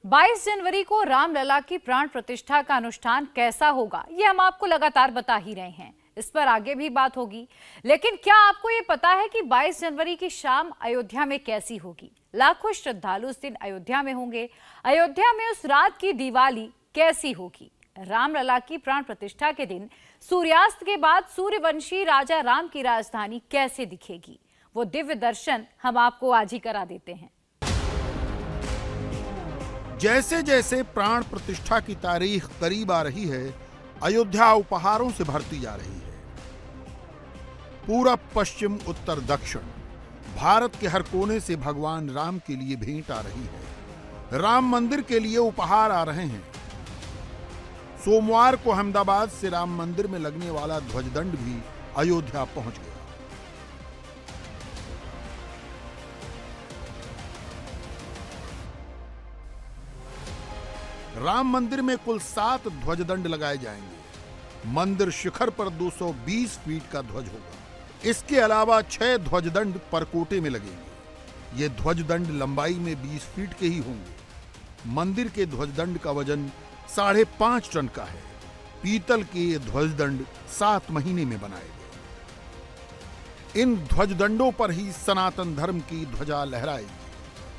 22 जनवरी को रामलला की प्राण प्रतिष्ठा का अनुष्ठान कैसा होगा, ये हम आपको लगातार बता ही रहे हैं। इस पर आगे भी बात होगी, लेकिन क्या आपको ये पता है कि 22 जनवरी की शाम अयोध्या में कैसी होगी? लाखों श्रद्धालु उस दिन अयोध्या में होंगे। अयोध्या में उस रात की दिवाली कैसी होगी? रामलला की प्राण प्रतिष्ठा के दिन सूर्यास्त के बाद सूर्यवंशी राजा राम की राजधानी कैसे दिखेगी, वो दिव्य दर्शन हम आपको आज ही करा देते हैं। जैसे जैसे प्राण प्रतिष्ठा की तारीख करीब आ रही है, अयोध्या उपहारों से भरती जा रही है। पूरब, पश्चिम, उत्तर, दक्षिण भारत के हर कोने से भगवान राम के लिए भेंट आ रही है। राम मंदिर के लिए उपहार आ रहे हैं। सोमवार को अहमदाबाद से राम मंदिर में लगने वाला ध्वजदंड भी अयोध्या पहुंच गया। राम मंदिर में कुल 7 ध्वजदंड लगाए जाएंगे। मंदिर शिखर पर 220 फीट का ध्वज होगा। इसके अलावा 6 ध्वजदंड परकोटे में लगेंगे। ये ध्वजदंड लंबाई में 20 फीट के ही होंगे। मंदिर के ध्वजदंड का वजन 5.5 टन का है। पीतल के ये ध्वजदंड 7 महीने में बनाए गए। इन ध्वजदंडों पर ही सनातन धर्म की ध्वजा लहराएगी,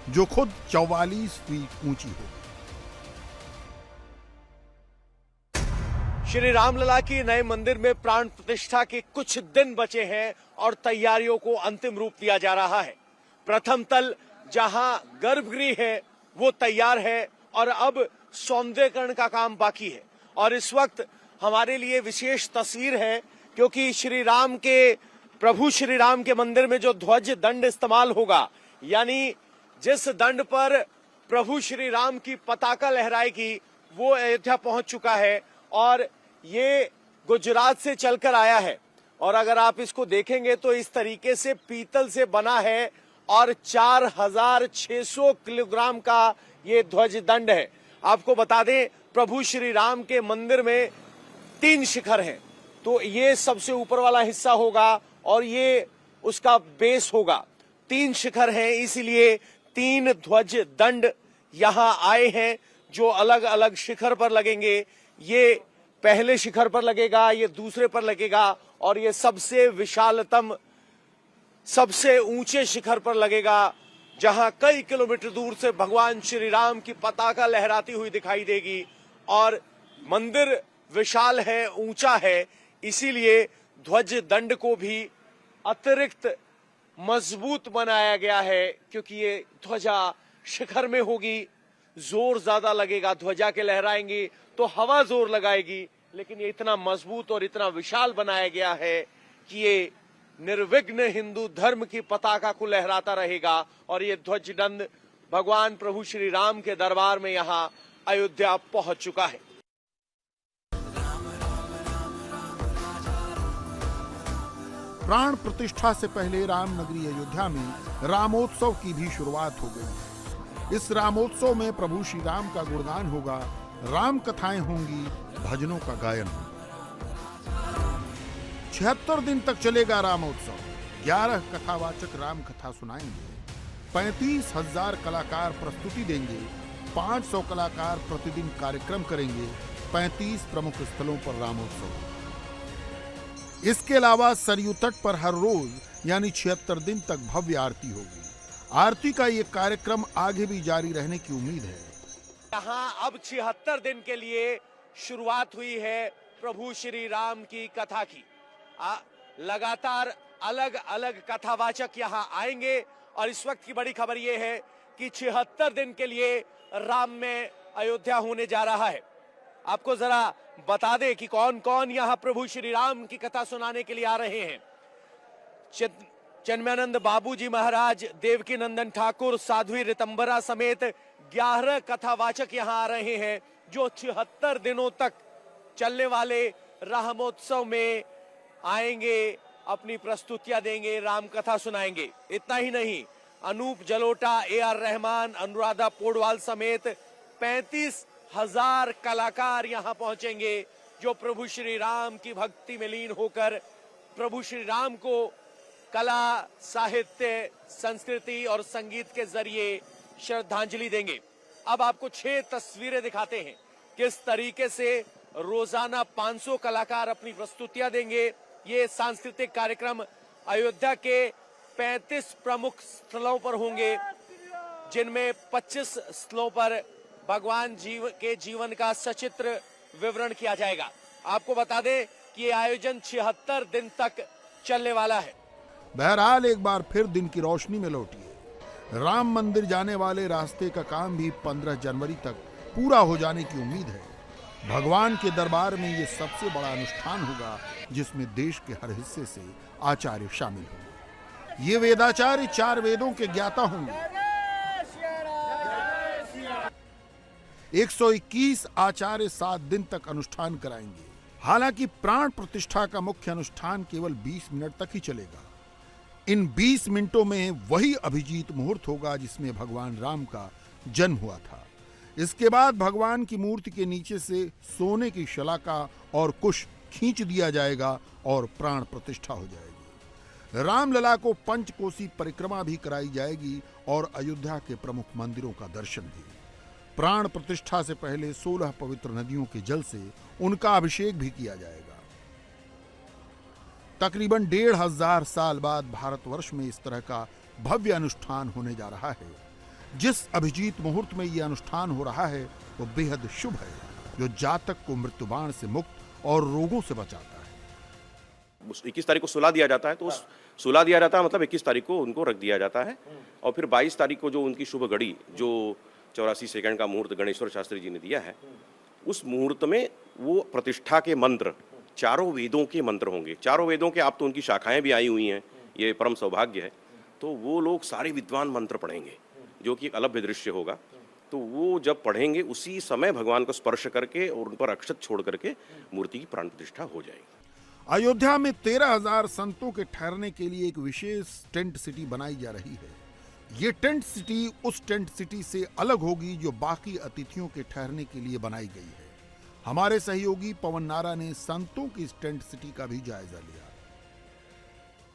जो खुद 44 फीट ऊंची होगी। श्री रामलला की नए मंदिर में प्राण प्रतिष्ठा के कुछ दिन बचे हैं और तैयारियों को अंतिम रूप दिया जा रहा है। प्रथम तल जहां गर्भगृह है वो तैयार है और अब सौंदर्यीकरण का काम बाकी है। और इस वक्त हमारे लिए विशेष तस्वीर है, क्योंकि प्रभु श्री राम के मंदिर में जो ध्वज दंड इस्तेमाल होगा, यानी जिस दंड पर प्रभु श्री राम की पताका लहराएगी, वो अयोध्या पहुंच चुका है और ये गुजरात से चलकर आया है। और अगर आप इसको देखेंगे तो इस तरीके से पीतल से बना है और 4600 किलोग्राम का ये ध्वज दंड है। आपको बता दें, प्रभु श्री राम के मंदिर में 3 शिखर हैं, तो ये सबसे ऊपर वाला हिस्सा होगा और ये उसका बेस होगा। 3 शिखर हैं, इसीलिए 3 ध्वज दंड यहां आए हैं जो अलग अलग शिखर पर लगेंगे। ये पहले शिखर पर लगेगा, ये दूसरे पर लगेगा और ये सबसे विशालतम, सबसे ऊंचे शिखर पर लगेगा, जहां कई किलोमीटर दूर से भगवान श्री राम की पताका लहराती हुई दिखाई देगी। और मंदिर विशाल है, ऊंचा है, इसीलिए ध्वज दंड को भी अतिरिक्त मजबूत बनाया गया है, क्योंकि ये ध्वजा शिखर में होगी, जोर ज्यादा लगेगा। ध्वजा के लहराएंगी तो हवा जोर लगाएगी, लेकिन ये इतना मजबूत और इतना विशाल बनाया गया है कि ये निर्विघ्न हिंदू धर्म की पताका को लहराता रहेगा। और ये ध्वजदंड भगवान प्रभु श्री राम के दरबार में यहाँ अयोध्या पहुंच चुका है। प्राण प्रतिष्ठा से पहले रामनगरी अयोध्या में रामोत्सव की भी शुरुआत हो गई। इस रामोत्सव में प्रभु श्री राम का गुणगान होगा, राम कथाएं होंगी, भजनों का गायन होगा। 76 दिन तक चलेगा रामोत्सव। 11 कथावाचक राम कथा सुनाएंगे। 35,000 कलाकार प्रस्तुति देंगे। 500 कलाकार प्रतिदिन कार्यक्रम करेंगे। 35 प्रमुख स्थलों पर रामोत्सव। इसके अलावा सरयू तट पर हर रोज यानी 76 दिन तक भव्य आरती होगी। आरती का ये कार्यक्रम आगे भी जारी रहने की उम्मीद है। यहाँ अब 76 दिन के लिए शुरुआत हुई है प्रभु श्री राम की कथा की। लगातार अलग अलग कथावाचक यहाँ आएंगे और इस वक्त की बड़ी खबर ये है कि 76 दिन के लिए राम में अयोध्या होने जा रहा है। आपको जरा बता दें कि कौन कौन यहाँ प्रभु श्री राम की कथा सुनाने के लिए आ रहे हैं। चिन्मयानंद बाबूजी महाराज, देवकी नंदन ठाकुर, साध्वी रितंबरा समेत 11 कथावाचक यहाँ आ रहे हैं, जो 76 दिनों तक चलने वाले रामोत्सव में आएंगे, अपनी प्रस्तुतियां देंगे, राम कथा सुनाएंगे। इतना ही नहीं, अनूप जलोटा, AR रहमान, अनुराधा पौडवाल समेत 35,000 कलाकार यहाँ पहुंचेंगे, जो प्रभु श्री राम की भक्ति में लीन होकर प्रभु श्री राम को कला, साहित्य, संस्कृति और संगीत के जरिए श्रद्धांजलि देंगे। अब आपको 6 तस्वीरें दिखाते हैं किस तरीके से रोजाना 500 कलाकार अपनी प्रस्तुतियां देंगे। ये सांस्कृतिक कार्यक्रम अयोध्या के 35 प्रमुख स्थलों पर होंगे, जिनमें 25 स्थलों पर भगवान के जीवन का सचित्र विवरण किया जाएगा। आपको बता दें कि ये आयोजन 76 दिन तक चलने वाला है। बहरहाल एक बार फिर दिन की रोशनी में लौटिए। राम मंदिर जाने वाले रास्ते का काम भी 15 जनवरी तक पूरा हो जाने की उम्मीद है। भगवान के दरबार में ये सबसे बड़ा अनुष्ठान होगा जिसमें देश के हर हिस्से से आचार्य शामिल होंगे। ये वेदाचार्य 4 वेदों के ज्ञाता होंगे। 121 आचार्य 7 दिन तक अनुष्ठान कराएंगे। हालांकि प्राण प्रतिष्ठा का मुख्य अनुष्ठान केवल 20 मिनट तक ही चलेगा। इन 20 मिनटों में वही अभिजीत मुहूर्त होगा जिसमें भगवान राम का जन्म हुआ था। इसके बाद भगवान की मूर्ति के नीचे से सोने की शलाका और कुश खींच दिया जाएगा और प्राण प्रतिष्ठा हो जाएगी। रामलला को पंचकोसी परिक्रमा भी कराई जाएगी और अयोध्या के प्रमुख मंदिरों का दर्शन भी। प्राण प्रतिष्ठा से पहले 16 पवित्र नदियों के जल से उनका अभिषेक भी किया जाएगा। तकरीबन 1500 साल बाद भारतवर्ष में इस तरह का भव्य अनुष्ठान होने जा रहा है। जिस अभिजीत मुहूर्त में यह अनुष्ठान हो रहा है वो बेहद शुभ है, जो जातक को मृत्युबाण से मुक्त और रोगों से बचाता है। 21 तारीख को सुला दिया जाता है, तो उस सुला दिया जाता है मतलब 21 तारीख को उनको रख दिया जाता है और फिर 22 तारीख को जो उनकी शुभ घड़ी जो 84 सेकंड का मुहूर्त गणेश्वर शास्त्री जी ने दिया है, उस मुहूर्त में वो प्रतिष्ठा के मंत्र 4 वेदों के मंत्र होंगे। 4 वेदों के आप तो उनकी शाखाएं भी आई हुई हैं, ये परम सौभाग्य है। तो वो लोग सारे विद्वान मंत्र पढ़ेंगे जो कि एक अलग दृश्य होगा। तो वो जब पढ़ेंगे उसी समय भगवान को स्पर्श करके और उन पर अक्षत छोड़ करके मूर्ति की प्राण प्रतिष्ठा हो जाएगी। अयोध्या में 13,000 संतों के ठहरने के लिए एक विशेष टेंट सिटी बनाई जा रही है। ये टेंट सिटी उस टेंट सिटी से अलग होगी जो बाकी अतिथियों के ठहरने के लिए बनाई गई है। हमारे सहयोगी पवन नारा ने संतों की इस टेंट सिटी का भी जायजा लिया।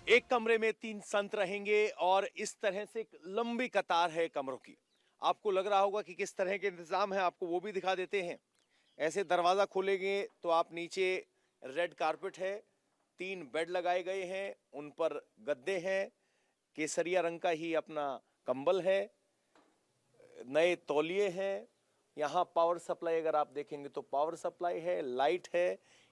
एक कमरे में 3 संत रहेंगे और इस तरह से एक लंबी कतार है कमरों की। आपको लग रहा होगा कि किस तरह के इंतजाम है, आपको वो भी दिखा देते हैं। ऐसे दरवाजा खोलेंगे तो आप नीचे रेड कारपेट है, 3 बेड लगाए गए हैं, उन पर गद्दे हैं, केसरिया रंग का ही अपना कंबल है, नए तौलिए हैं। यहाँ पावर सप्लाई अगर आप देखेंगे तो पावर सप्लाई है, लाइट है,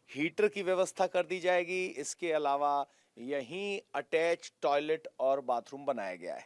हीटर की व्यवस्था कर दी जाएगी। इसके अलावा यहीं अटैच टॉयलेट और बाथरूम बनाया गया है।